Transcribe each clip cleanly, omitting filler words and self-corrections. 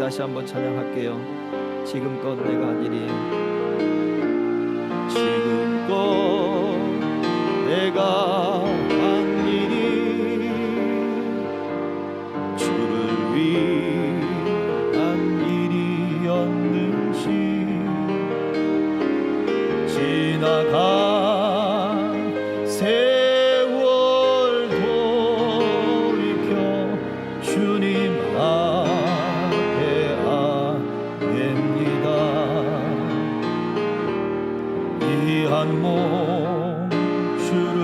다시 한번 찬양할게요. 지금껏 내가 한 일이, 지금껏 내가 한 일이 주를 위한 일이었는지, 지나간 세월 돌이켜 주님 앞에 아뢰니다. 이 한 몸 주를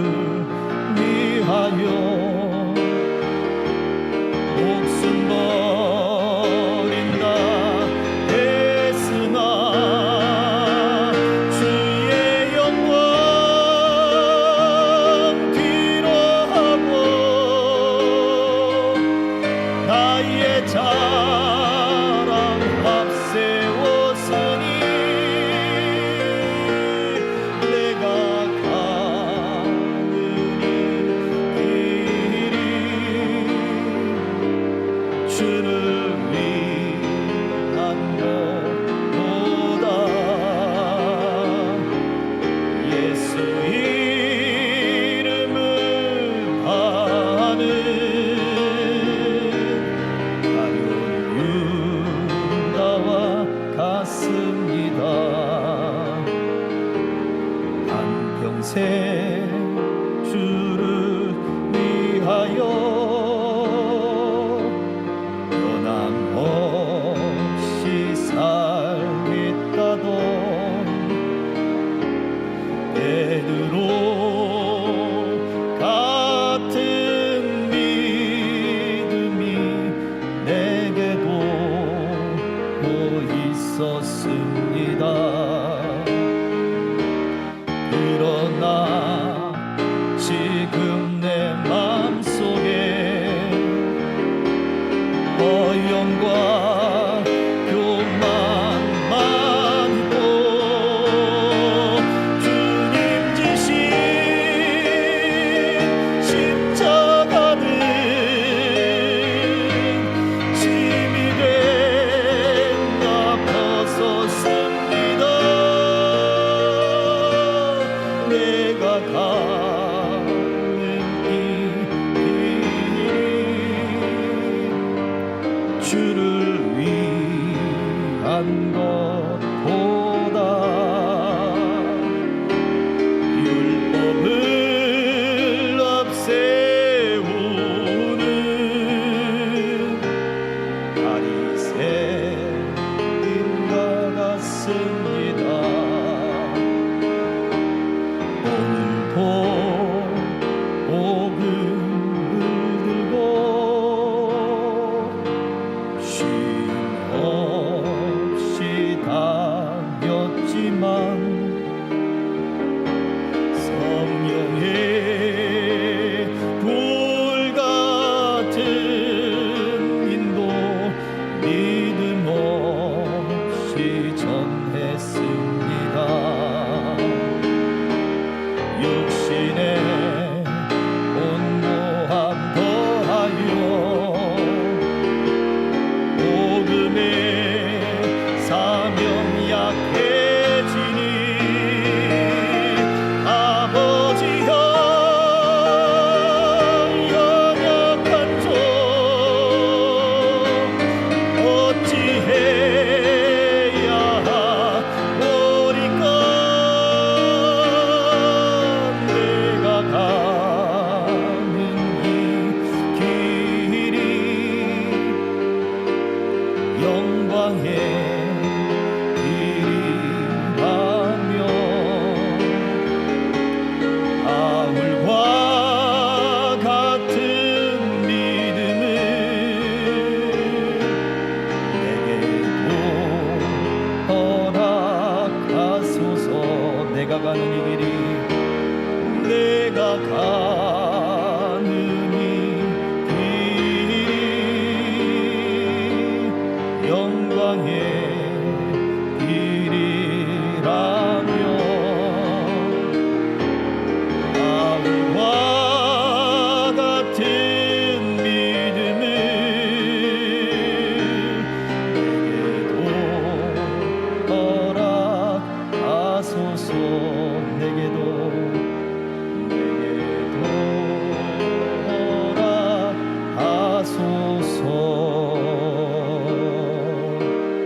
하소서.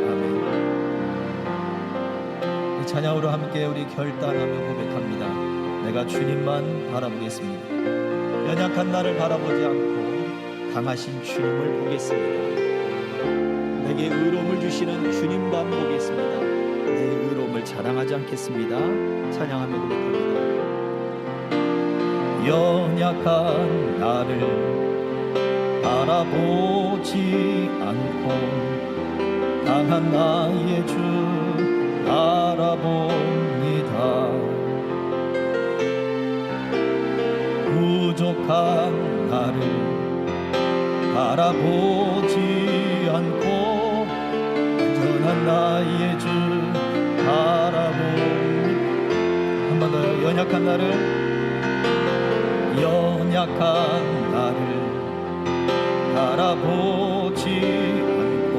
아멘. 이 찬양으로 함께 우리 결단하며 고백합니다. 내가 주님만 바라보겠습니다. 연약한 나를 바라보지 않고 강하신 주님을 보겠습니다. 내게 의로움을 주시는 주님만 보겠습니다. 내 의로움을 자랑하지 않겠습니다. 찬양하며 고백합니다. 연약한 나를 바라보지 않고 강한 나의 주 바라봅니다. 부족한 나를 바라보지 않고 온전한 나의 주 바라봅니다. 한 번 더요. 연약한 나를 바라보지 않고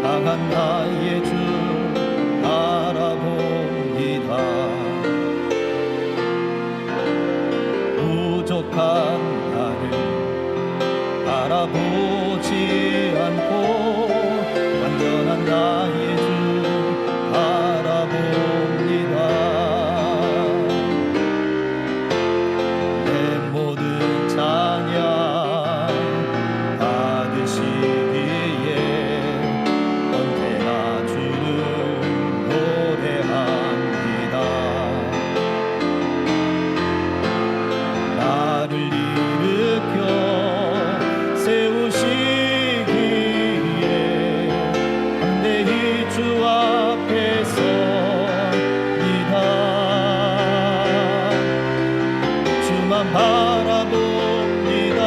강한 나의 주 바라봅니다. 부족한 나를 바라보지 않고 완전한 나의 주 바라봅니다. 내 모든 찬양 받으시기에 언제나 주를 노래합니다. 나를 일으켜 세우시기에 담대히 주 앞에 섭니다. 주만 바라봅니다.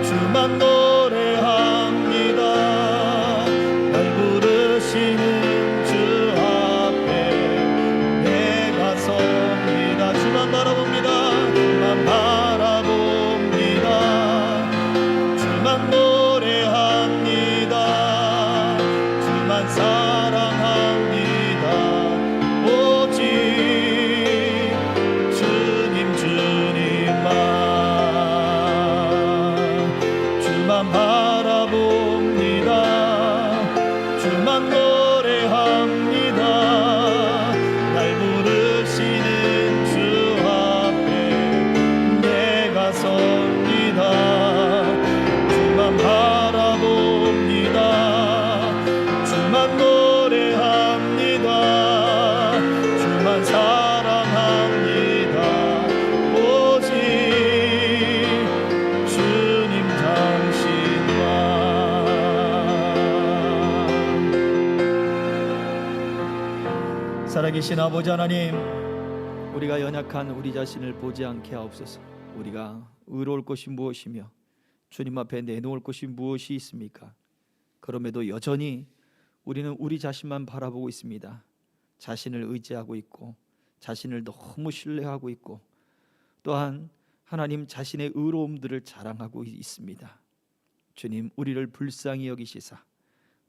주만 노래합니다. 날 부르시는 주 앞에 내가 섭니다. 주만 바라봅니다. 주만 바라봅니다. 주만 노래합니다. 주만 사랑합니다. 오직 주님만 주만 바라봅니다. 주만 노래합니다. 날 부르시는 주 앞에 내가 섭니다. 주만 바라봅니다. 주만 노래합니다. 주만 사랑합니다. 오직 주님 당신만. 살아계신 아버지 하나님, 우리가 연약한 우리 자신을 보지 않게 하옵소서. 우리가 의로울 것이 무엇이며 주님 앞에 내놓을 것이 무엇이 있습니까? 그럼에도 여전히 우리는 우리 자신만 바라보고 있습니다. 자신을 의지하고 있고 자신을 너무 신뢰하고 있고 또한 하나님 자신의 의로움들을 자랑하고 있습니다. 주님, 우리를 불쌍히 여기시사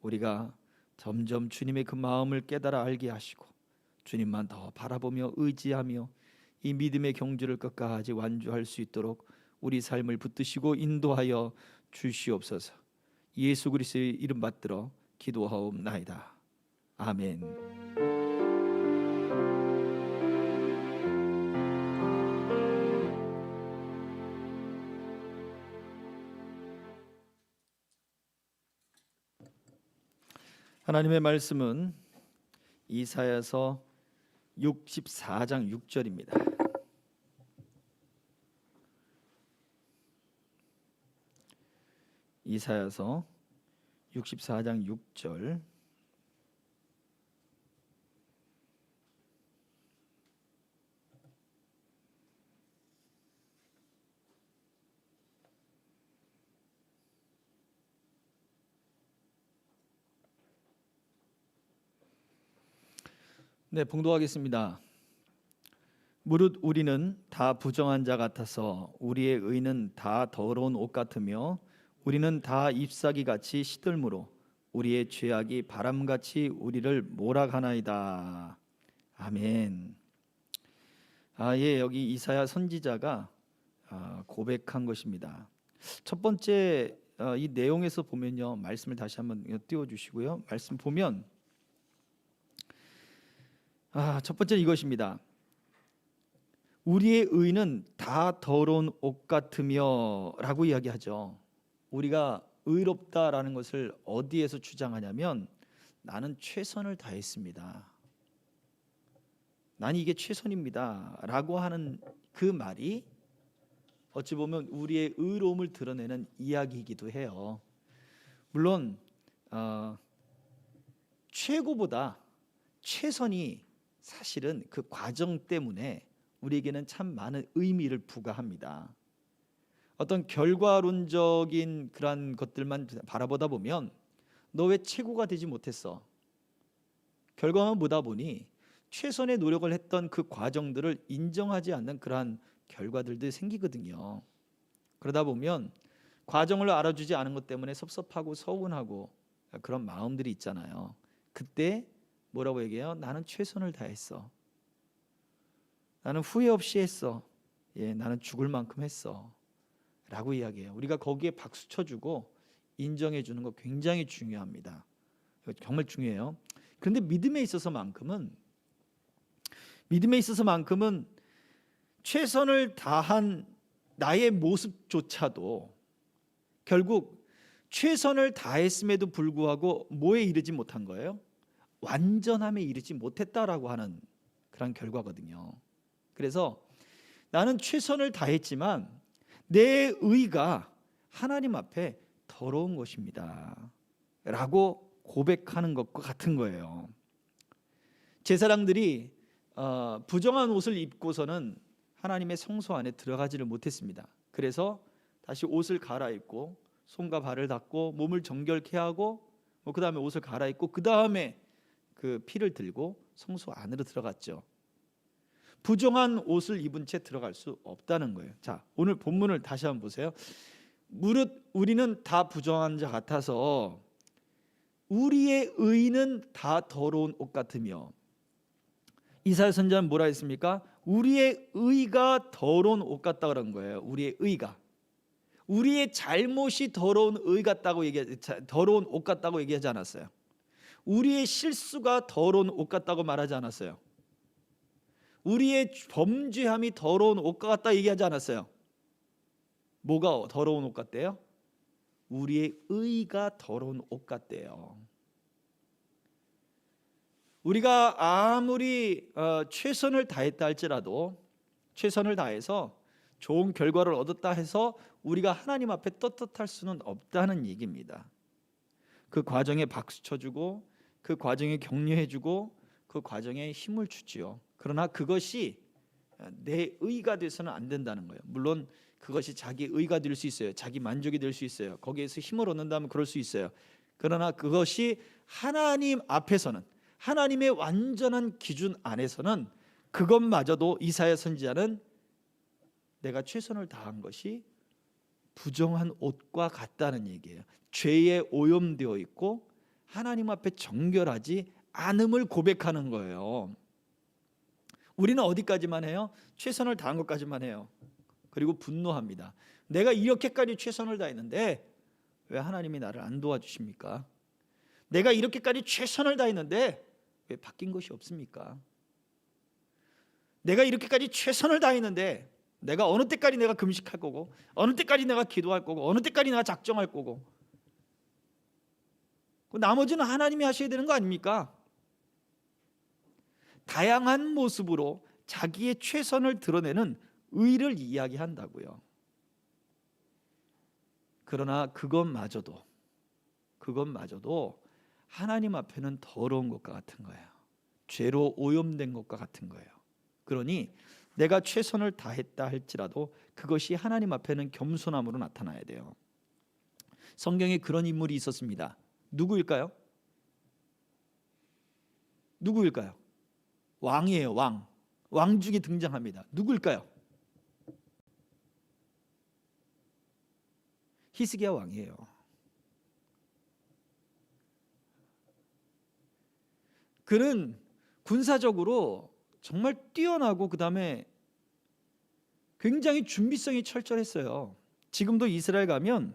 우리가 점점 주님의 그 마음을 깨달아 알게 하시고 주님만 더 바라보며 의지하며 이 믿음의 경주를 끝까지 완주할 수 있도록 우리 삶을 붙드시고 인도하여 주시옵소서. 예수 그리스도의 이름 받들어 기도하옵나이다. 아멘. 하나님의 말씀은 이사야서 64장 6절입니다. 이사야서 64장 6절. 네, 봉독하겠습니다. 무릇 우리는 다 부정한 자 같아서 우리의 의는 다 더러운 옷 같으며 우리는 다 잎사귀 같이 시들므로 우리의 죄악이 바람같이 우리를 몰아가나이다. 아멘. 예, 여기 이사야 선지자가 고백한 것입니다. 첫 번째 이 내용에서 보면요, 말씀을 다시 한번 띄워주시고요. 말씀 보면 첫 번째 이것입니다. 우리의 의는 다 더러운 옷 같으며라고 이야기하죠. 우리가 의롭다라는 것을 어디에서 주장하냐면 나는 최선을 다했습니다. 난 이게 최선입니다라고 하는 그 말이 어찌 보면 우리의 의로움을 드러내는 이야기이기도 해요. 물론 최고보다 최선이 사실은 그 과정 때문에 우리에게는 참 많은 의미를 부과합니다. 어떤 결과론적인 그런 것들만 바라보다 보면 너 왜 최고가 되지 못했어? 결과만 보다 보니 최선의 노력을 했던 그 과정들을 인정하지 않는 그러한 결과들도 생기거든요. 그러다 보면 과정을 알아주지 않은 것 때문에 섭섭하고 서운하고 그런 마음들이 있잖아요. 그때 뭐라고 얘기해요? 나는 최선을 다했어. 나는 후회 없이 했어. 나는 죽을 만큼 했어. 라고 이야기해요. 우리가 거기에 박수 쳐주고 인정해 주는 거 굉장히 중요합니다. 정말 중요해요. 그런데 믿음에 있어서만큼은 최선을 다한 나의 모습조차도 결국 최선을 다했음에도 불구하고 뭐에 이르지 못한 거예요? 완전함에 이르지 못했다라고 하는 그런 결과거든요. 그래서 나는 최선을 다했지만 내 의가 하나님 앞에 더러운 것입니다 라고 고백하는 것과 같은 거예요. 제사장들이 부정한 옷을 입고서는 하나님의 성소 안에 들어가지를 못했습니다. 그래서 다시 옷을 갈아입고 손과 발을 닦고 몸을 정결케 하고 그 다음에 옷을 갈아입고 그 다음에 그 피를 들고 성소 안으로 들어갔죠. 부정한 옷을 입은 채 들어갈 수 없다는 거예요. 자, 오늘 본문을 다시 한번 보세요. 무릇 우리는 다 부정한 자 같아서 우리의 의는 다 더러운 옷 같으며, 이사야 선지자는 뭐라 했습니까? 우리의 의가 더러운 옷 같다 그런 거예요. 우리의 의가, 우리의 잘못이 더러운 더러운 옷 같다고 얘기하지 않았어요. 우리의 실수가 더러운 옷 같다고 말하지 않았어요. 우리의 범죄함이 더러운 옷과 같다 얘기하지 않았어요. 뭐가 더러운 옷 같대요? 우리의 의가 더러운 옷 같대요. 우리가 아무리 최선을 다했다 할지라도, 최선을 다해서 좋은 결과를 얻었다 해서 우리가 하나님 앞에 떳떳할 수는 없다는 얘기입니다. 그 과정에 박수 쳐주고 그 과정에 격려해주고 그 과정에 힘을 주지요. 그러나 그것이 내 의가 돼서는 안 된다는 거예요. 물론 그것이 자기 의가 될 수 있어요. 자기 만족이 될 수 있어요. 거기에서 힘을 얻는다면 그럴 수 있어요. 그러나 그것이 하나님 앞에서는, 하나님의 완전한 기준 안에서는 그것마저도 이사야 선지자는 내가 최선을 다한 것이 부정한 옷과 같다는 얘기예요. 죄에 오염되어 있고 하나님 앞에 정결하지 않음을 고백하는 거예요. 우리는 어디까지만 해요? 최선을 다한 것까지만 해요. 그리고 분노합니다. 내가 이렇게까지 최선을 다했는데 왜 하나님이 나를 안 도와주십니까? 내가 이렇게까지 최선을 다했는데 왜 바뀐 것이 없습니까? 내가 이렇게까지 최선을 다했는데 내가 어느 때까지 내가 금식할 거고, 어느 때까지 내가 기도할 거고, 어느 때까지 내가 작정할 거고, 나머지는 하나님이 하셔야 되는 거 아닙니까? 다양한 모습으로 자기의 최선을 드러내는 의를 이야기한다고요. 그러나 그것마저도 하나님 앞에는 더러운 것과 같은 거예요. 죄로 오염된 것과 같은 거예요. 그러니 내가 최선을 다했다 할지라도 그것이 하나님 앞에는 겸손함으로 나타나야 돼요. 성경에 그런 인물이 있었습니다. 누구일까요? 왕이에요. 왕 중에 등장합니다. 누구일까요? 히스기야 왕이에요. 그는 군사적으로 정말 뛰어나고 그 다음에 굉장히 준비성이 철저했어요. 지금도 이스라엘 가면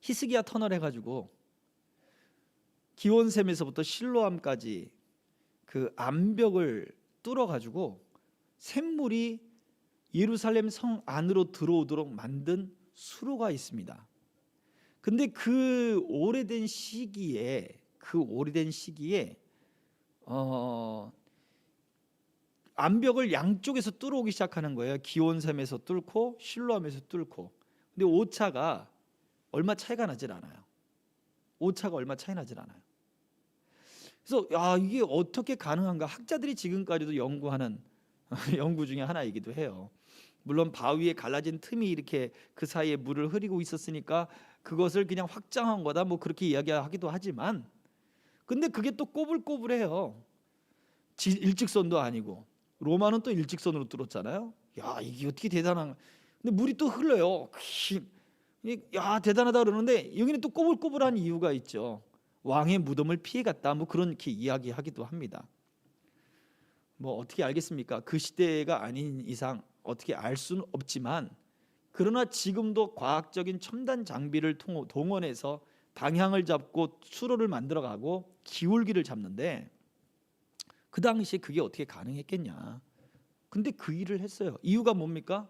히스기야 터널 해가지고 기온샘에서부터 실로암까지 그 암벽을 뚫어가지고 샘물이 예루살렘 성 안으로 들어오도록 만든 수로가 있습니다. 근데 그 오래된 시기에 암벽을 양쪽에서 뚫어오기 시작하는 거예요. 기온샘에서 뚫고 실로암에서 뚫고. 근데 오차가 얼마 차이가 나질 않아요. 그래서 이게 어떻게 가능한가? 학자들이 지금까지도 연구하는 연구 중에 하나이기도 해요. 물론 바위에 갈라진 틈이 이렇게 그 사이에 물을 흐리고 있었으니까 그것을 그냥 확장한 거다 뭐 그렇게 이야기하기도 하지만, 근데 그게 또 꼬불꼬불해요. 일직선도 아니고. 로마는 또 일직선으로 뚫었잖아요. 이게 어떻게 대단한. 근데 물이 또 흘러요. 대단하다 그러는데 여기는 또 꼬불꼬불한 이유가 있죠. 왕의 무덤을 피해갔다 뭐 그렇게 이야기하기도 합니다. 뭐 어떻게 알겠습니까? 그 시대가 아닌 이상 어떻게 알 수는 없지만, 그러나 지금도 과학적인 첨단 장비를 동원해서 방향을 잡고 수로를 만들어가고 기울기를 잡는데, 그 당시에 그게 어떻게 가능했겠냐? 근데 그 일을 했어요. 이유가 뭡니까?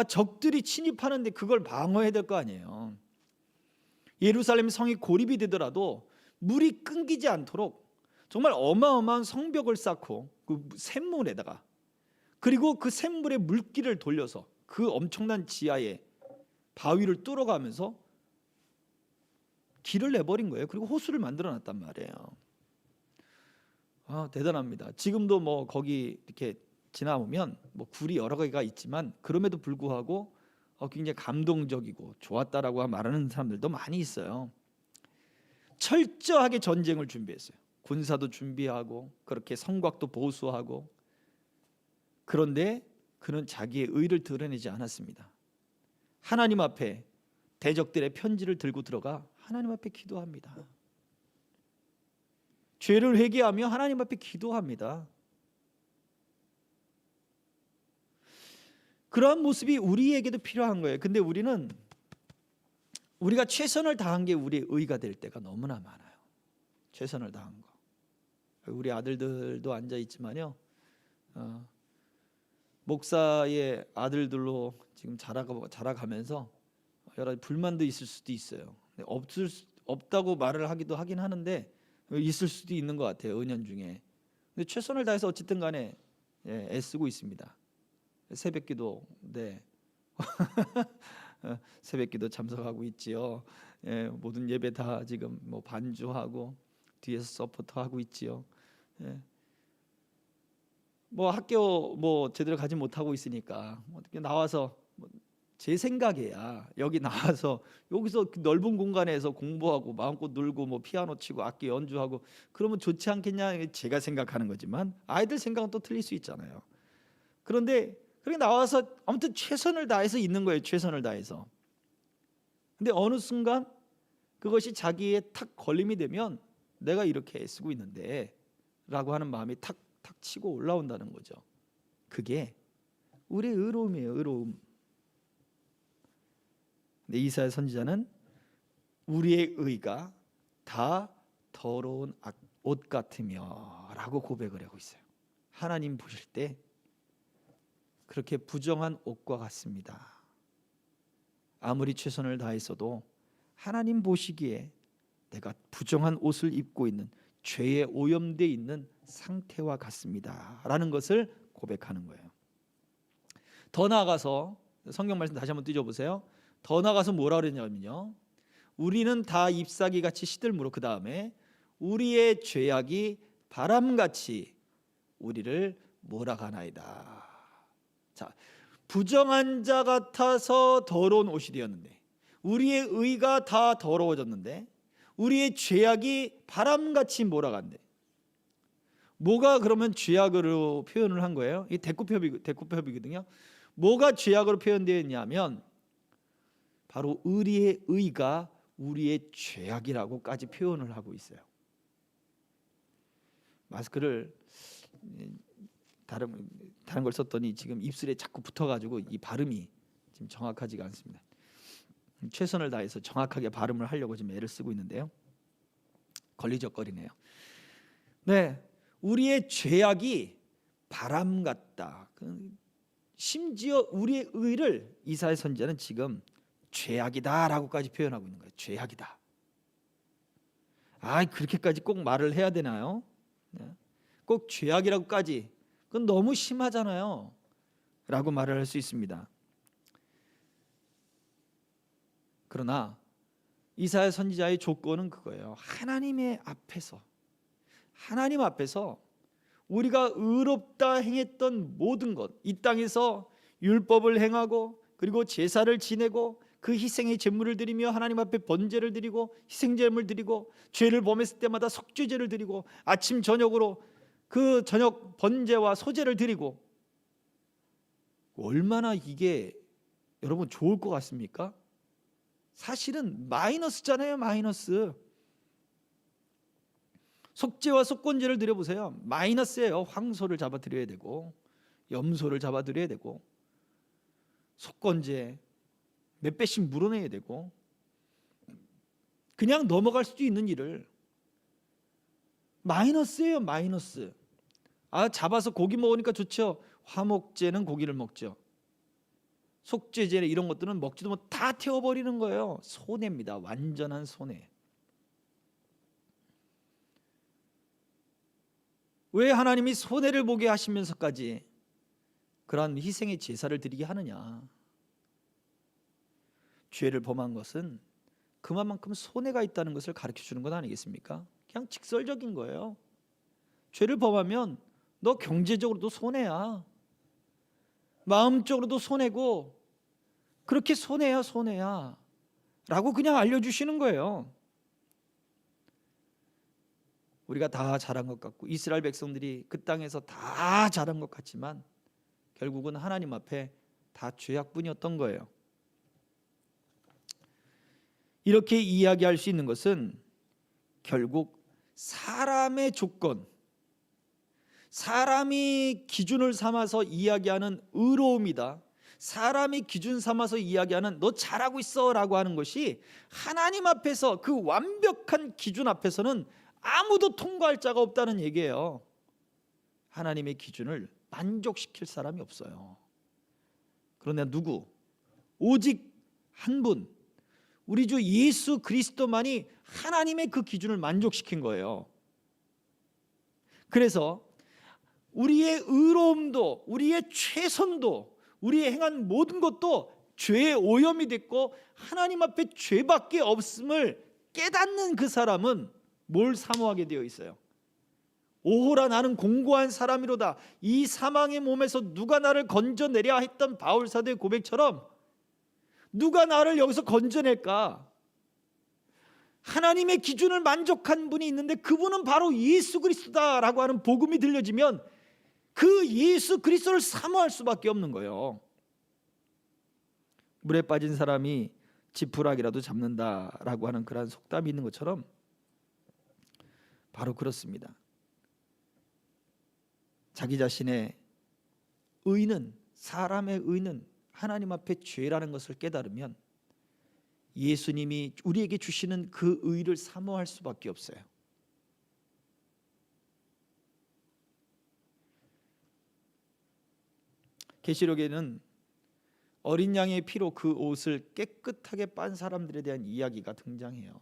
적들이 침입하는데 그걸 방어해야 될 거 아니에요. 예루살렘 성이 고립이 되더라도 물이 끊기지 않도록 정말 어마어마한 성벽을 쌓고 그 샘물에다가, 그리고 그 샘물에 물기를 돌려서 그 엄청난 지하에 바위를 뚫어가면서 길을 내버린 거예요. 그리고 호수를 만들어 놨단 말이에요. 대단합니다. 지금도 뭐 거기 이렇게 지나보면 뭐 굴이 여러 개가 있지만 그럼에도 불구하고 굉장히 감동적이고 좋았다라고 말하는 사람들도 많이 있어요. 철저하게 전쟁을 준비했어요. 군사도 준비하고 그렇게 성곽도 보수하고. 그런데 그는 자기의 의를 드러내지 않았습니다. 하나님 앞에 대적들의 편지를 들고 들어가 하나님 앞에 기도합니다. 죄를 회개하며 하나님 앞에 기도합니다. 그러한 모습이 우리에게도 필요한 거예요. 근데 우리가 최선을 다한 게 우리의 의가 될 때가 너무나 많아요. 최선을 다한 거. 우리 아들들도 앉아 있지만요, 목사의 아들들로 지금 자라가면서 여러 불만도 있을 수도 있어요. 없다고 말을 하긴 하는데 있을 수도 있는 것 같아요, 은연중에. 근데 최선을 다해서 어쨌든 간에 애쓰고 있습니다. 새벽기도, 새벽기도 참석하고 있지요. 모든 예배 다 지금 뭐 반주하고 뒤에서 서포트하고 있지요. 뭐 학교 뭐 제대로 가지 못하고 있으니까 어떻게 나와서, 제 생각에야 여기 나와서 여기서 넓은 공간에서 공부하고 마음껏 놀고 뭐 피아노 치고 악기 연주하고 그러면 좋지 않겠냐, 제가 생각하는 거지만 아이들 생각은 또 틀릴 수 있잖아요. 그런데 그렇게 나와서 아무튼 최선을 다해서 있는 거예요. 최선을 다해서. 근데 어느 순간 그것이 자기의 탁 걸림이 되면 내가 이렇게 애쓰고 있는데 라고 하는 마음이 탁 치고 올라온다는 거죠. 그게 우리의 의로움이에요. 의로움. 근데 이사야 선지자는 우리의 의가 다 더러운 옷 같으며 라고 고백을 하고 있어요. 하나님 보실 때 그렇게 부정한 옷과 같습니다. 아무리 최선을 다했어도 하나님 보시기에 내가 부정한 옷을 입고 있는, 죄에 오염되어 있는 상태와 같습니다 라는 것을 고백하는 거예요. 더 나아가서 성경 말씀 다시 한번 띄워보세요. 더 나아가서 뭐라 그랬냐면요, 우리는 다 잎사귀같이 시들므로, 그 다음에 우리의 죄악이 바람같이 우리를 몰아가나이다. 자, 부정한 자 같아서 더러운 옷이 되었는데, 우리의 의가 다 더러워졌는데, 우리의 죄악이 바람같이 몰아간대. 뭐가 그러면 죄악으로 표현을 한 거예요? 이 대꾸법이거든요. 뭐가 죄악으로 표현되어 있냐면 바로 우리의 의가 우리의 죄악이라고까지 표현을 하고 있어요. 마스크를 다른 걸 썼더니 지금 입술에 자꾸 붙어가지고 이 발음이 지금 정확하지가 않습니다. 최선을 다해서 정확하게 발음을 하려고 지금 애를 쓰고 있는데요. 걸리적거리네요. 네, 우리의 죄악이 바람 같다. 심지어 우리의 의를 이사야 선지자는 지금 죄악이다라고까지 표현하고 있는 거예요. 죄악이다. 그렇게까지 꼭 말을 해야 되나요? 꼭 죄악이라고까지, 그건 너무 심하잖아요 라고 말을 할 수 있습니다. 그러나 이사야 선지자의 조건은 그거예요. 하나님 앞에서 우리가 의롭다 행했던 모든 것, 이 땅에서 율법을 행하고 그리고 제사를 지내고 그 희생의 제물을 드리며 하나님 앞에 번제를 드리고 희생제물을 드리고 죄를 범했을 때마다 속죄제를 드리고 아침 저녁으로 그 저녁 번제와 소제를 드리고, 얼마나 이게 여러분 좋을 것 같습니까? 사실은 마이너스잖아요. 마이너스. 속죄와 속건제를 드려보세요. 마이너스예요. 황소를 잡아 드려야 되고 염소를 잡아 드려야 되고 속건제 몇 배씩 물어내야 되고, 그냥 넘어갈 수도 있는 일을 마이너스예요. 마이너스. 잡아서 고기 먹으니까 좋죠. 화목제는 고기를 먹죠. 속죄제 이런 것들은 먹지도 못, 다 태워버리는 거예요. 손해입니다. 완전한 손해. 왜 하나님이 손해를 보게 하시면서까지 그러한 희생의 제사를 드리게 하느냐? 죄를 범한 것은 그만큼 손해가 있다는 것을 가르쳐 주는 것 아니겠습니까? 그냥 직설적인 거예요. 죄를 범하면 너 경제적으로도 손해야, 마음적으로도 손해고, 그렇게 손해야 라고 그냥 알려주시는 거예요. 우리가 다 잘한 것 같고 이스라엘 백성들이 그 땅에서 다 잘한 것 같지만 결국은 하나님 앞에 다 죄악뿐이었던 거예요. 이렇게 이야기할 수 있는 것은 결국 사람의 조건, 사람이 기준을 삼아서 이야기하는 의로움이다. 사람이 기준 삼아서 이야기하는 너 잘하고 있어 라고 하는 것이 하나님 앞에서, 그 완벽한 기준 앞에서는 아무도 통과할 자가 없다는 얘기예요. 하나님의 기준을 만족시킬 사람이 없어요. 그런데 누구? 오직 한 분, 우리 주 예수 그리스도만이 하나님의 그 기준을 만족시킨 거예요. 그래서 우리의 의로움도, 우리의 최선도, 우리의 행한 모든 것도 죄의 오염이 됐고 하나님 앞에 죄밖에 없음을 깨닫는 그 사람은 뭘 사모하게 되어 있어요? 오호라 나는 공고한 사람이로다. 이 사망의 몸에서 누가 나를 건져내랴 했던 바울 사도의 고백처럼 누가 나를 여기서 건져낼까? 하나님의 기준을 만족한 분이 있는데 그분은 바로 예수 그리스도다라고 하는 복음이 들려지면 그 예수 그리스도를 사모할 수밖에 없는 거예요. 물에 빠진 사람이 지푸라기라도 잡는다라고 하는 그런 속담이 있는 것처럼 바로 그렇습니다. 자기 자신의 의는, 사람의 의는 하나님 앞에 죄라는 것을 깨달으면 예수님이 우리에게 주시는 그 의를 사모할 수밖에 없어요. 계시록에는 어린 양의 피로 그 옷을 깨끗하게 빤 사람들에 대한 이야기가 등장해요.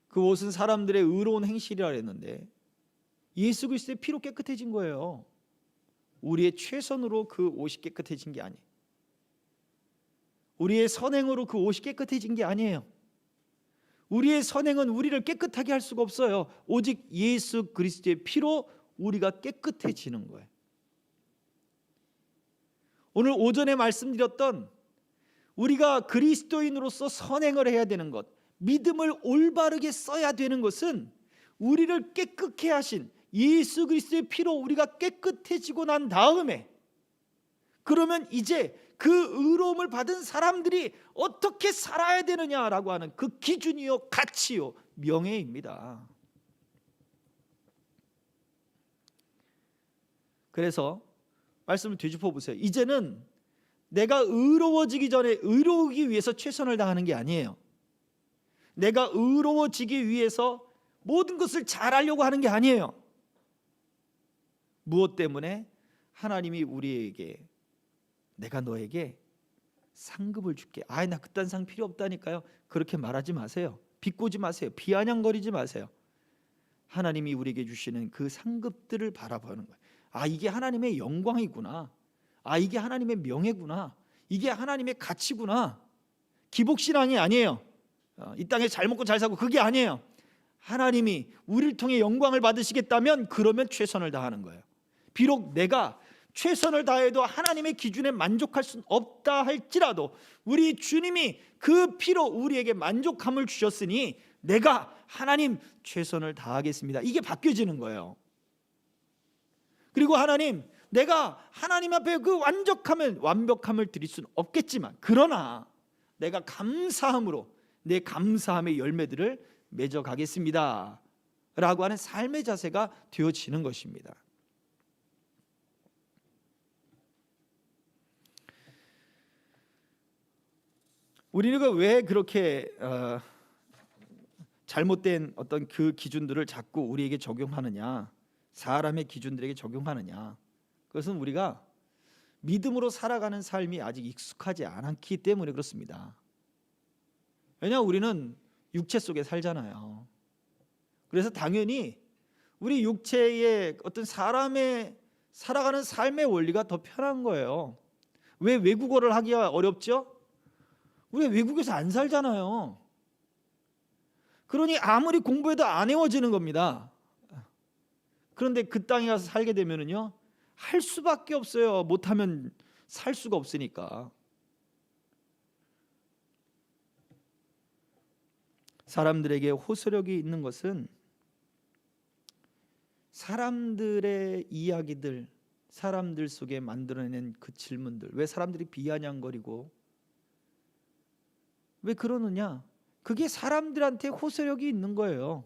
그 옷은 사람들의 의로운 행실이라 했는데 예수 그리스도의 피로 깨끗해진 거예요. 우리의 최선으로 그 옷이 깨끗해진 게 아니에요. 우리의 선행으로 그 옷이 깨끗해진 게 아니에요. 우리의 선행은 우리를 깨끗하게 할 수가 없어요. 오직 예수 그리스도의 피로 우리가 깨끗해지는 거예요. 오늘 오전에 말씀드렸던 우리가 그리스도인으로서 선행을 해야 되는 것, 믿음을 올바르게 써야 되는 것은 우리를 깨끗게 하신 예수 그리스도의 피로 우리가 깨끗해지고 난 다음에, 그러면 이제 그 의로움을 받은 사람들이 어떻게 살아야 되느냐라고 하는 그 기준이요, 가치요, 명예입니다. 그래서 말씀을 되짚어 보세요. 이제는 내가 의로워지기 전에 의로우기 위해서 최선을 다하는 게 아니에요. 내가 의로워지기 위해서 모든 것을 잘하려고 하는 게 아니에요. 무엇 때문에? 하나님이 우리에게, 내가 너에게 상급을 줄게. 나 그딴 상 필요 없다니까요. 그렇게 말하지 마세요. 비꼬지 마세요. 비아냥거리지 마세요. 하나님이 우리에게 주시는 그 상급들을 바라보는 거예요. 이게 하나님의 영광이구나. 이게 하나님의 명예구나. 이게 하나님의 가치구나. 기복신앙이 아니에요. 이 땅에 잘 먹고 잘 사고 그게 아니에요. 하나님이 우리를 통해 영광을 받으시겠다면 그러면 최선을 다하는 거예요. 비록 내가 최선을 다해도 하나님의 기준에 만족할 수는 없다 할지라도 우리 주님이 그 피로 우리에게 만족함을 주셨으니 내가 하나님 최선을 다하겠습니다. 이게 바뀌어지는 거예요. 그리고 하나님, 내가 하나님 앞에 그 완벽함을 드릴 수는 없겠지만 그러나 내가 감사함으로 내 감사함의 열매들을 맺어가겠습니다 라고 하는 삶의 자세가 되어지는 것입니다. 우리는 왜 그렇게 잘못된 어떤 그 기준들을 자꾸 우리에게 적용하느냐, 사람의 기준들에게 적용하느냐, 그것은 우리가 믿음으로 살아가는 삶이 아직 익숙하지 않았기 때문에 그렇습니다. 왜냐하면 우리는 육체 속에 살잖아요. 그래서 당연히 우리 육체의 어떤 사람의 살아가는 삶의 원리가 더 편한 거예요. 왜 외국어를 하기가 어렵죠? 우리가 외국에서 안 살잖아요. 그러니 아무리 공부해도 안 외워지는 겁니다. 그런데 그 땅에 가서 살게 되면은요, 할 수밖에 없어요. 못하면 살 수가 없으니까. 사람들에게 호소력이 있는 것은 사람들의 이야기들, 사람들 속에 만들어낸 그 질문들, 왜 사람들이 비아냥거리고 왜 그러느냐? 그게 사람들한테 호소력이 있는 거예요.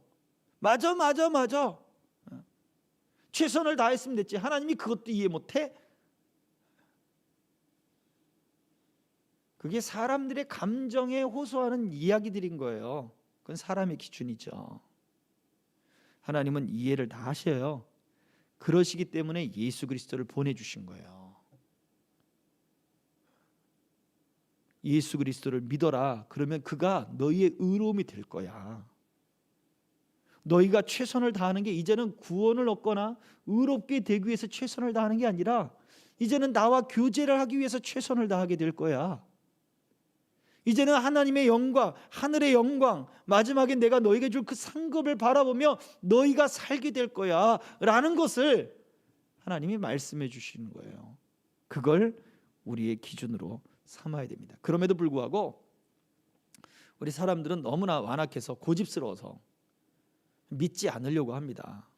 맞아. 최선을 다했으면 됐지. 하나님이 그것도 이해 못해? 그게 사람들의 감정에 호소하는 이야기들인 거예요. 그건 사람의 기준이죠. 하나님은 이해를 다 하셔요. 그러시기 때문에 예수 그리스도를 보내주신 거예요. 예수 그리스도를 믿어라. 그러면 그가 너희의 의로움이 될 거야. 너희가 최선을 다하는 게 이제는 구원을 얻거나 의롭게 되기 위해서 최선을 다하는 게 아니라 이제는 나와 교제를 하기 위해서 최선을 다하게 될 거야. 이제는 하나님의 영광, 하늘의 영광, 마지막에 내가 너희에게 줄 그 상급을 바라보며 너희가 살게 될 거야 라는 것을 하나님이 말씀해 주시는 거예요. 그걸 우리의 기준으로 삼아야 됩니다. 그럼에도 불구하고 우리 사람들은 너무나 완악해서 고집스러워서 믿지 않으려고 합니다.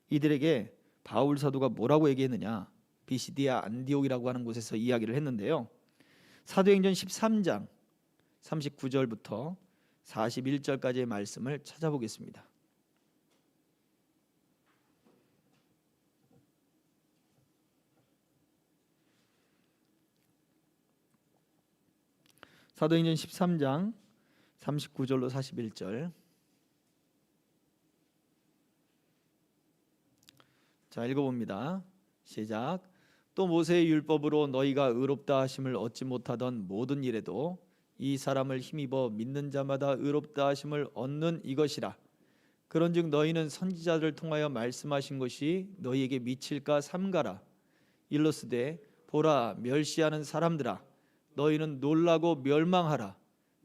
이들에게 바울 사도가 뭐라고 얘기했느냐, 비시디아 안디옥이라고 하는 곳에서 이야기를 했는데요, 사도행전 13장 39절부터 41절까지의 말씀을 찾아보겠습니다. 사도행전 13장 39절로 41절. 자, 읽어봅니다. 시작. 또 모세의 율법으로 너희가 의롭다 하심을 얻지 못하던 모든 일에도 이 사람을 힘입어 믿는 자마다 의롭다 하심을 얻는 이것이라. 그런즉 너희는 선지자들을 통하여 말씀하신 것이 너희에게 미칠까 삼가라. 일러스되 보라, 멸시하는 사람들아, 너희는 놀라고 멸망하라.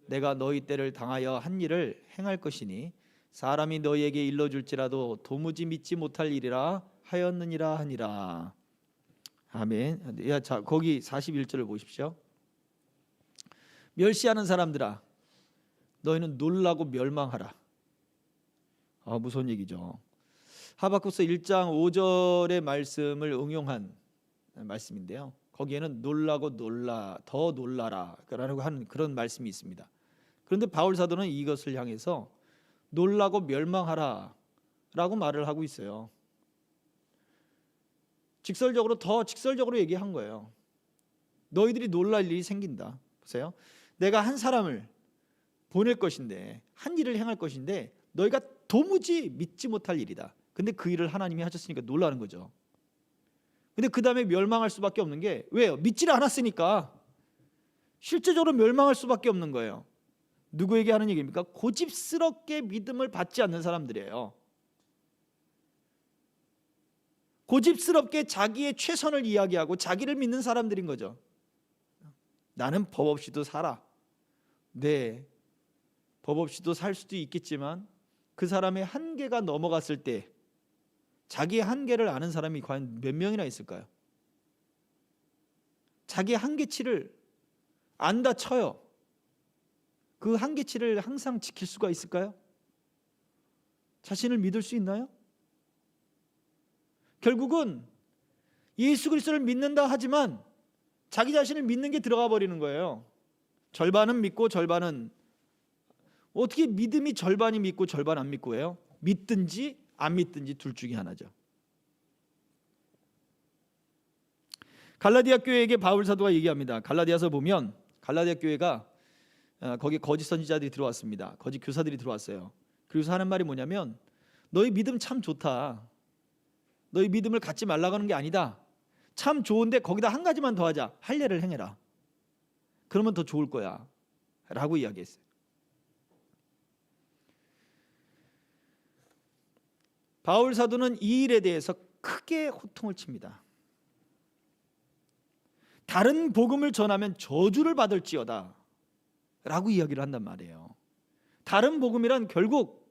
내가 너희 때를 당하여 한 일을 행할 것이니 사람이 너희에게 일러줄지라도 도무지 믿지 못할 일이라 하였느니라 하니라. 아멘. 자, 거기 41절을 보십시오. 멸시하는 사람들아, 너희는 놀라고 멸망하라. 무서운 얘기죠. 하박국서 1장 5절의 말씀을 응용한 말씀인데요, 거기에는 놀라고 더 놀라라 라고 하는 그런 말씀이 있습니다. 그런데 바울 사도는 이것을 향해서 놀라고 멸망하라 라고 말을 하고 있어요. 더 직설적으로 얘기한 거예요. 너희들이 놀랄 일이 생긴다. 보세요. 내가 한 사람을 보낼 것인데, 한 일을 행할 것인데 너희가 도무지 믿지 못할 일이다. 근데 그 일을 하나님이 하셨으니까 놀라는 거죠. 근데 그 다음에 멸망할 수밖에 없는 게, 왜요? 믿지를 않았으니까 실제적으로 멸망할 수밖에 없는 거예요. 누구에게 하는 얘기입니까? 고집스럽게 믿음을 받지 않는 사람들이에요. 고집스럽게 자기의 최선을 이야기하고 자기를 믿는 사람들인 거죠. 나는 법 없이도 살아. 네, 법 없이도 살 수도 있겠지만 그 사람의 한계가 넘어갔을 때 자기의 한계를 아는 사람이 과연 몇 명이나 있을까요? 자기의 한계치를 안다 쳐요. 그 한계치를 항상 지킬 수가 있을까요? 자신을 믿을 수 있나요? 결국은 예수 그리스도를 믿는다 하지만 자기 자신을 믿는 게 들어가 버리는 거예요. 절반은 믿고 절반은, 어떻게 믿음이 절반이 믿고 절반 안 믿고예요? 믿든지 안 믿든지 둘 중에 하나죠. 갈라디아 교회에게 바울 사도가 얘기합니다. 갈라디아서 보면 갈라디아 교회가 거기 거짓 선지자들이 들어왔습니다. 거짓 교사들이 들어왔어요. 그래서 하는 말이 뭐냐면, 너희 믿음 참 좋다. 너희 믿음을 갖지 말라고 하는 게 아니다. 참 좋은데 거기다 한 가지만 더 하자. 할례를 행해라. 그러면 더 좋을 거야 라고 이야기했어요. 바울 사도는 이 일에 대해서 크게 호통을 칩니다. 다른 복음을 전하면 저주를 받을지어다 라고 이야기를 한단 말이에요. 다른 복음이란 결국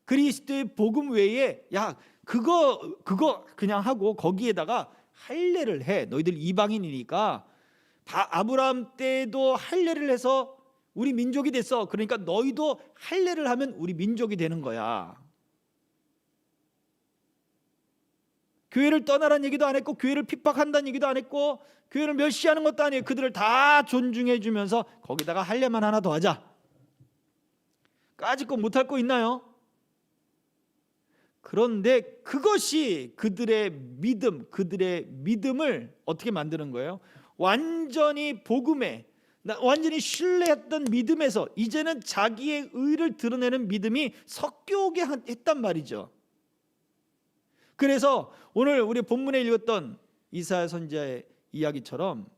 그리스도의 복음 외에, 야 그거 그냥 하고 거기에다가 할례를 해. 너희들 이방인이니까 아브라함 때도 할례를 해서 우리 민족이 됐어. 그러니까 너희도 할례를 하면 우리 민족이 되는 거야. 교회를 떠나라는 얘기도 안 했고, 교회를 핍박한다는 얘기도 안 했고, 교회를 멸시하는 것도 아니에요. 그들을 다 존중해 주면서 거기다가 할례만 하나 더 하자. 까짓 거 못할 거 있나요? 그런데 그것이 그들의 믿음을 어떻게 만드는 거예요? 완전히 복음에, 완전히 신뢰했던 믿음에서 이제는 자기의 의를 드러내는 믿음이 섞여오게 했단 말이죠. 그래서 오늘 우리 본문에 읽었던 이사야 선지자의 이야기처럼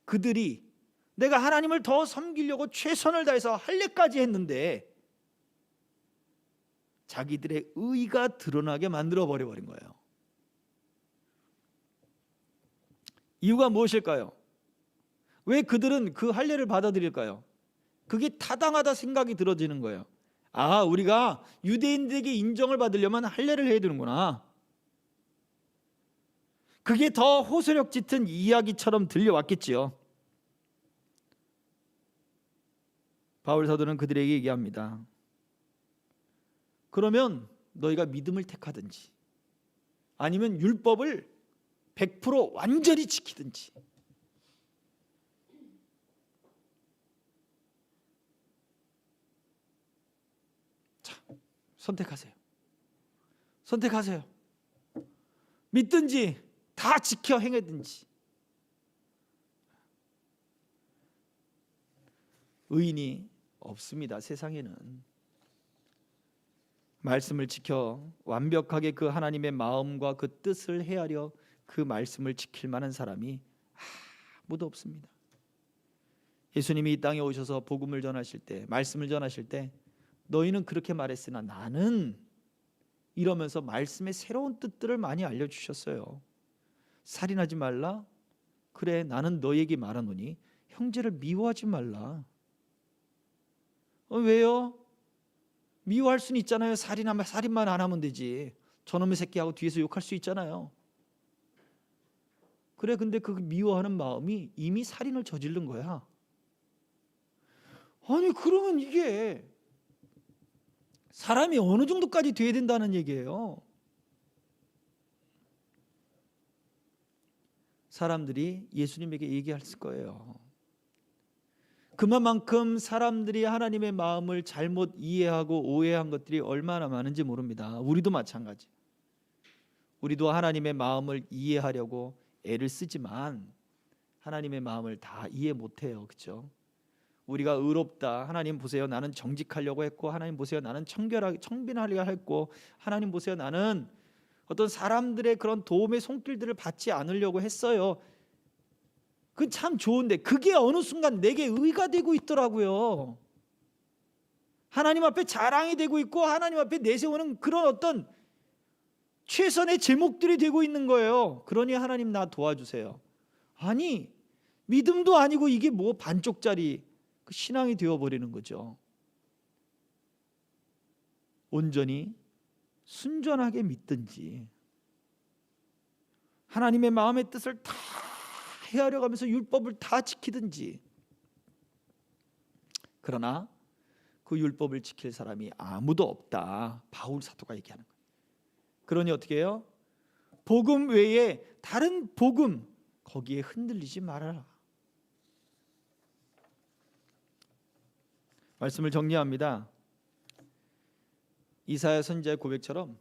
그들이 내가 하나님을 더 섬기려고 최선을 다해서 할례까지 했는데 자기들의 의가 드러나게 만들어 버린 거예요. 이유가 무엇일까요? 왜 그들은 그 할례를 받아들일까요? 그게 타당하다 생각이 들어지는 거예요. 아, 우리가 유대인들에게 인정을 받으려면 할례를 해야 되는구나. 그게 더 호소력 짙은 이야기처럼 들려왔겠지요. 바울 사도는 그들에게 얘기합니다. 그러면 너희가 믿음을 택하든지 아니면 율법을 100% 완전히 지키든지, 자, 선택하세요. 믿든지 다 지켜 행하든지. 의인이 없습니다, 세상에는. 말씀을 지켜 완벽하게 그 하나님의 마음과 그 뜻을 헤아려 그 말씀을 지킬 만한 사람이 아무도 없습니다. 예수님이 이 땅에 오셔서 복음을 전하실 때, 말씀을 전하실 때 너희는 그렇게 말했으나 나는, 이러면서 말씀의 새로운 뜻들을 많이 알려주셨어요. 살인하지 말라. 그래, 나는 너에게 말하노니 형제를 미워하지 말라. 왜요? 미워할 수는 있잖아요. 살인만 안 하면 되지. 저놈의 새끼하고 뒤에서 욕할 수 있잖아요. 그래, 근데 그 미워하는 마음이 이미 살인을 저지른 거야. 아니, 그러면 이게 사람이 어느 정도까지 돼야 된다는 얘기예요. 사람들이 예수님에게 얘기했을 거예요. 그만큼 사람들이 하나님의 마음을 잘못 이해하고 오해한 것들이 얼마나 많은지 모릅니다. 우리도 마찬가지. 우리도 하나님의 마음을 이해하려고 애를 쓰지만 하나님의 마음을 다 이해 못해요. 그렇죠? 우리가 의롭다, 하나님 보세요, 나는 정직하려고 했고, 하나님 보세요, 나는 청빈하려고 했고, 하나님 보세요, 나는 어떤 사람들의 그런 도움의 손길들을 받지 않으려고 했어요. 그건 참 좋은데 그게 어느 순간 내게 의가 되고 있더라고요. 하나님 앞에 자랑이 되고 있고, 하나님 앞에 내세우는 그런 어떤 최선의 제목들이 되고 있는 거예요. 그러니 하나님 나 도와주세요. 아니, 믿음도 아니고 이게 뭐 반쪽짜리 그 신앙이 되어버리는 거죠. 온전히 순전하게 믿든지, 하나님의 마음의 뜻을 다 헤아려 가면서 율법을 다 지키든지. 그러나 그 율법을 지킬 사람이 아무도 없다, 바울 사도가 얘기하는 거예요. 그러니 어떻게 해요? 복음 외에 다른 복음, 거기에 흔들리지 말아라. 말씀을 정리합니다. 이사야 선지자의 고백처럼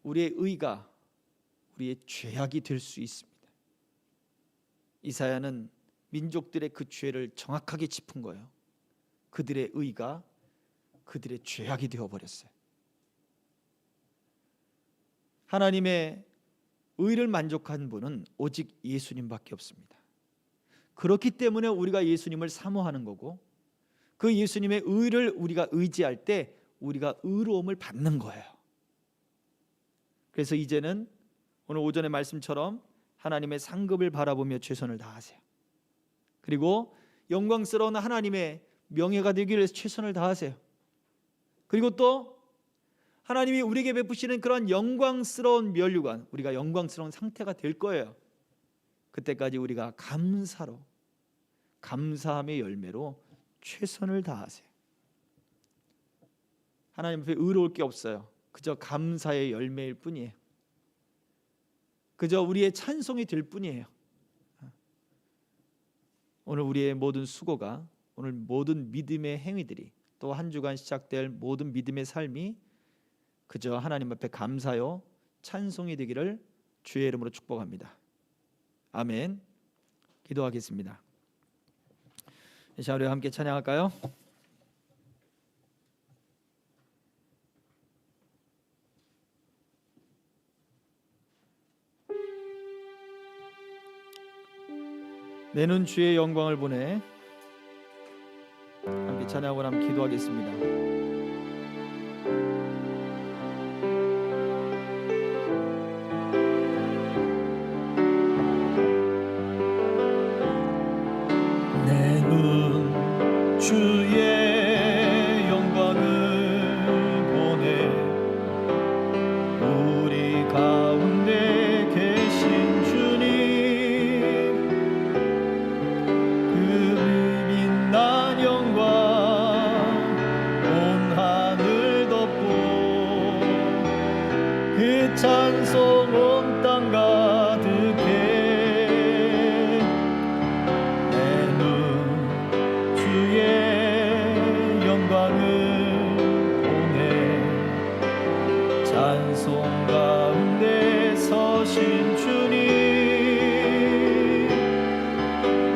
우리의 의가 우리의 죄악이 될 수 있습니다. 이사야는 민족들의 그 죄를 정확하게 짚은 거예요. 그들의 의가 그들의 죄악이 되어버렸어요. 하나님의 의를 만족한 분은 오직 예수님밖에 없습니다. 그렇기 때문에 우리가 예수님을 사모하는 거고, 그 예수님의 의를 우리가 의지할 때 우리가 의로움을 받는 거예요. 그래서 이제는 오늘 오전의 말씀처럼 하나님의 상급을 바라보며 최선을 다하세요. 그리고 영광스러운 하나님의 명예가 되기 위해서 최선을 다하세요. 그리고 또 하나님이 우리에게 베푸시는 그런 영광스러운 면류관, 우리가 영광스러운 상태가 될 거예요. 그때까지 우리가 감사로, 감사함의 열매로 최선을 다하세요. 하나님 앞에 의로울 게 없어요. 그저 감사의 열매일 뿐이에요. 그저 우리의 찬송이 될 뿐이에요. 오늘 우리의 모든 수고가, 오늘 모든 믿음의 행위들이, 또 한 주간 시작될 모든 믿음의 삶이 그저 하나님 앞에 감사요 찬송이 되기를 주의 이름으로 축복합니다. 아멘. 기도하겠습니다. 이 시간 우리 함께 찬양할까요? 내 눈 주의 영광을 보내. 함께 찬양하고 나면 기도하겠습니다. 주의 영광을 보내. 우리 가운데 계신 주님, 그 빛난 영광 온 하늘 덮고, 그 찬송 온 땅 가득해. 찬송 가운데 서신 주님,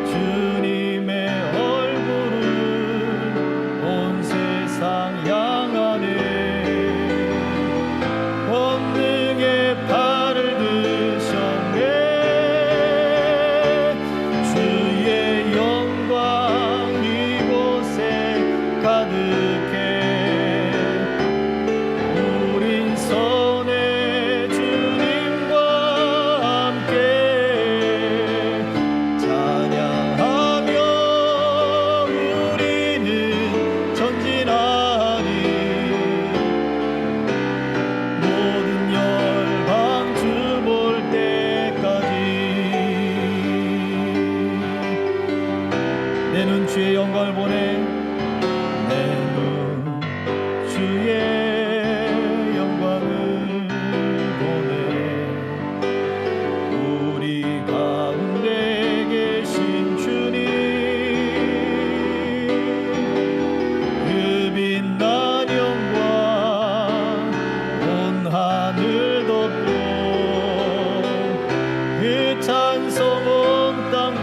주님의 얼굴을 온 세상 향하네. 권능의 팔을 드셨네. 주의 영광 이곳에 가득해. 손에 주님과 함께 찬양하며 우리는 전진하니. 모든 열방 주 볼 때까지 내 눈 주의 영광을 보내. 내 눈 주의 하늘 덮고, 그 찬송 온 땅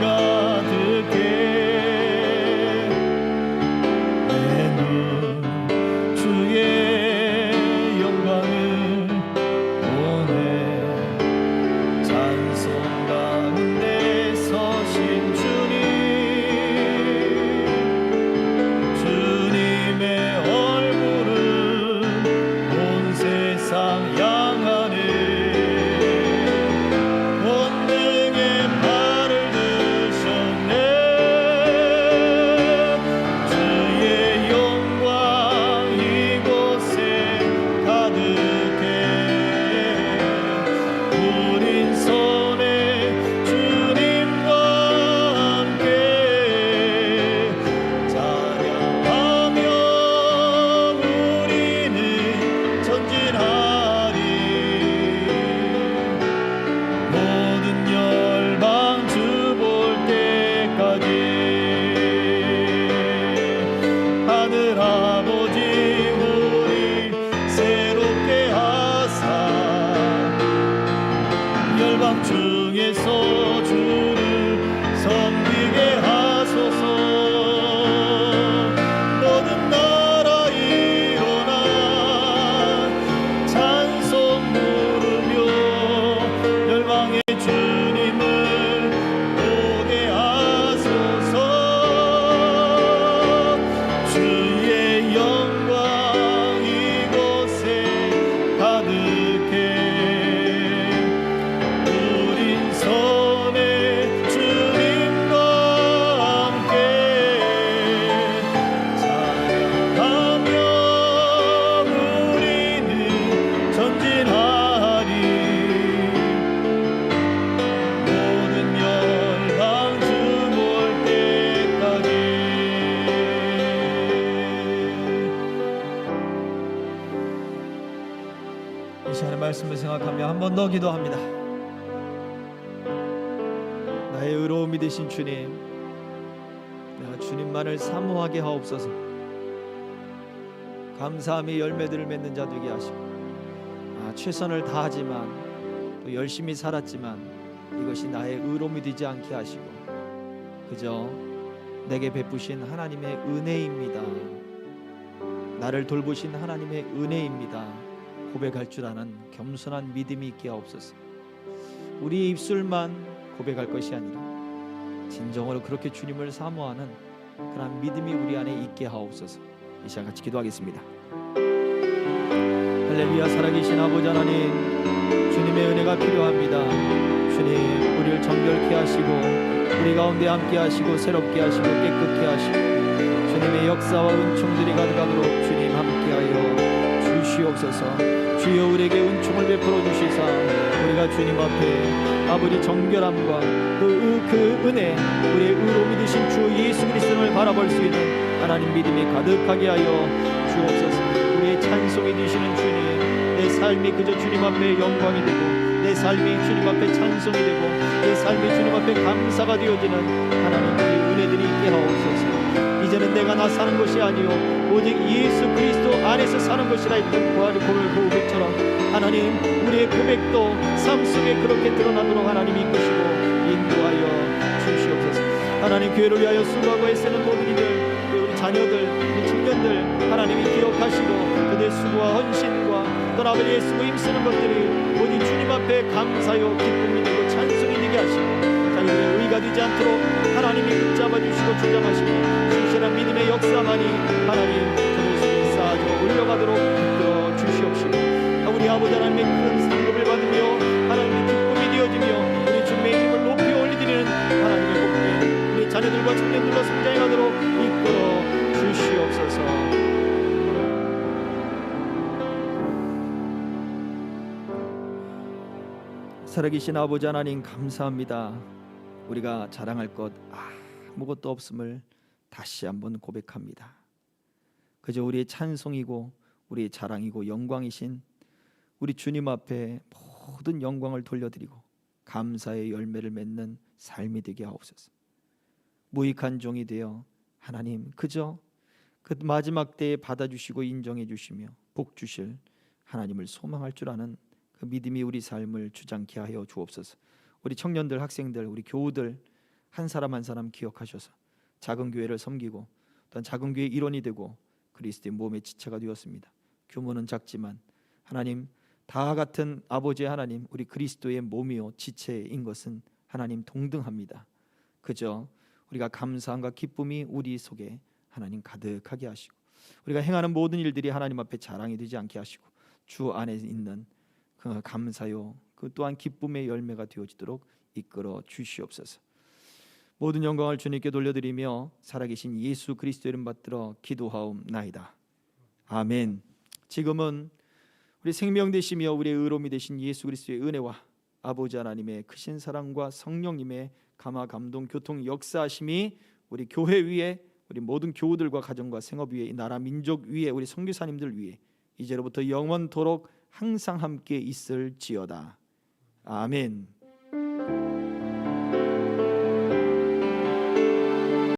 하늘 아버지 우리 새롭게 하사 열방 중에서 주를 섬기게 하소서. 모든 나라 일어나 찬송 부르며 열방의 주님을 보게 하소서. 주의 영광 이곳에 가득해 우린 선의 주님과 함께 찬양하며 우리는 전진하리. 모든 열방 주 볼 때까지. 이 시간의 말씀을 생각하며 한 번 더 기도합니다. 나의 의로움이 되신 주님, 내가 주님만을 사모하게 하옵소서. 감사함의 열매들을 맺는 자 되게 하시고, 최선을 다하지만 또 열심히 살았지만 이것이 나의 의로움이 되지 않게 하시고 그저 내게 베푸신 하나님의 은혜입니다, 나를 돌보신 하나님의 은혜입니다 고백할 줄 아는 겸손한 믿음이 있게 하옵소서. 우리의 입술만 고백할 것이 아니라 진정으로 그렇게 주님을 사모하는 그런 믿음이 우리 안에 있게 하옵소서. 이 시간 같이 기도하겠습니다. 할렐루야. 살아계신 아버지 하나님, 주님의 은혜가 필요합니다. 주님, 우리를 정결케 하시고 우리 가운데 함께 하시고 새롭게 하시고 깨끗게 하시고 주님의 역사와 은총들이 가득하도록 주님 함께하여 주시옵소서. 주여 우리에게 은총을 베풀어 주시사 우리가 주님 앞에 아버지 정결함과 그 은혜, 우리의 의로움이 되신 주 예수 그리스도를 바라볼 수 있는 하나님 믿음이 가득하게 하여 주옵소서. 우리의 찬송이 되시는 주님, 내 삶이 그저 주님 앞에 영광이 되고 내 삶이 주님 앞에 찬송이 되고 내 삶이 주님 앞에 감사가 되어지는 하나님의 은혜들이 있게 하옵소서. 이제는 내가 나 사는 것이 아니요 오직 예수 그리스도 안에서 사는 것이라 했던 부활의 고백처럼 하나님, 우리의 고백도 삶 속에 그렇게 드러나도록 하나님 이끄시고 인도하여 주시옵소서. 하나님, 교회를 위하여 수고하고 애쓰는 모든 이들, 우리 자녀들, 우리 청년들 하나님이 기억하시고 그들의 수고와 헌신과 또 아버지의 수고 힘쓰는 것들이 오직 주님 앞에 감사요 기쁨이 되고 찬송이 되게 하시고 자기들의 의가 되지 않도록 하나님이 붙잡아 주시고 주장하시고 신실한 믿음의 역사만이 하나님 그들 속에 쌓아져 올려가도록 이끌어 주시옵시고 우리 아버지 하나님의 큰 상급을 받으며 하나님의 기쁨이 되어지며 우리 주님의 이름을 높이 올리드리는 하나님의 복된 우리 자녀들과 청년들과 성장해가도록 이끌어 주시옵소서. 살아계신 아버지 하나님, 감사합니다. 우리가 자랑할 것 아무것도 없음을 다시 한번 고백합니다. 그저 우리의 찬송이고 우리의 자랑이고 영광이신 우리 주님 앞에 모든 영광을 돌려드리고 감사의 열매를 맺는 삶이 되게 하옵소서. 무익한 종이 되어 하나님 그저 그 마지막 때에 받아주시고 인정해 주시며 복 주실 하나님을 소망할 줄 아는 그 믿음이 우리 삶을 주장케 하여 주옵소서. 우리 청년들, 학생들, 우리 교우들 한 사람 한 사람 기억하셔서 작은 교회를 섬기고 또한 작은 교회의 일원이 되고 그리스도의 몸의 지체가 되었습니다. 규모는 작지만 하나님, 다 같은 아버지 하나님, 우리 그리스도의 몸이요 지체인 것은 하나님 동등합니다. 그저 우리가 감사함과 기쁨이 우리 속에 하나님 가득하게 하시고 우리가 행하는 모든 일들이 하나님 앞에 자랑이 되지 않게 하시고 주 안에 있는 그 감사요 그 또한 기쁨의 열매가 되어지도록 이끌어 주시옵소서. 모든 영광을 주님께 돌려드리며 살아계신 예수 그리스도 이름 받들어 기도하옵나이다. 아멘. 지금은 우리 생명 되시며 우리의 의로움이 되신 예수 그리스도의 은혜와 아버지 하나님의 크신 사랑과 성령님의 감화 감동 교통 역사하심이 우리 교회 위에 우리 모든 교우들과 가정과 생업 위에 이 나라 민족 위에 우리 선교사님들 위에 이제로부터 영원토록 항상 함께 있을지어다. 아멘.